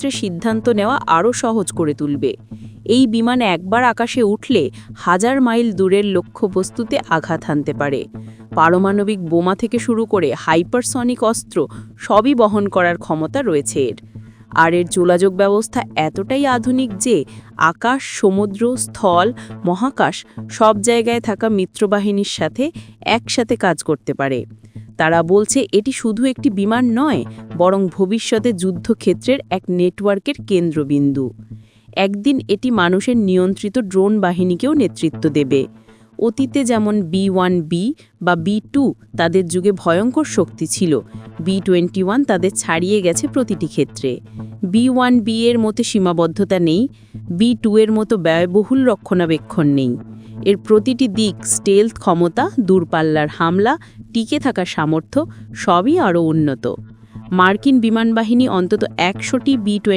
সিদ্ধান্ত নেওয়া আরও সহজ করে তুলবে। এই বিমান একবার আকাশে উঠলে 1000 মাইল দূরের লক্ষ্যবস্তুতে আঘাত হানতে পারে। পারমাণবিক বোমা থেকে শুরু করে হাইপারসনিক অস্ত্র সবই বহন করার ক্ষমতা রয়েছে এর। আর এর যোগাযোগ ব্যবস্থা এতটাই আধুনিক যে আকাশ, সমুদ্র, স্থল, মহাকাশ সব জায়গায় থাকা মিত্রবাহিনীর সাথে একসাথে কাজ করতে পারে। তারা বলছে এটি শুধু একটি বিমান নয়, বরং ভবিষ্যতে যুদ্ধক্ষেত্রের এক নেটওয়ার্কের কেন্দ্রবিন্দু। একদিন এটি মানুষের নিয়ন্ত্রিত ড্রোন বাহিনীকেও নেতৃত্ব দেবে। অতীতে যেমন B-1B বা B-2 তাদের যুগে ভয়ঙ্কর শক্তি ছিল, B-21 তাদের ছাড়িয়ে গেছে প্রতিটি ক্ষেত্রে। B-1B এর মতো সীমাবদ্ধতা নেই, B-2 এর মতো ব্যয়বহুল রক্ষণাবেক্ষণ নেই। এর প্রতিটি দিক, স্টেলথ ক্ষমতা, দূরপাল্লার হামলা, টিকে থাকার সামর্থ্য সবই আরও উন্নত। মার্কিন বিমানবাহিনী অন্তত 100টি B-20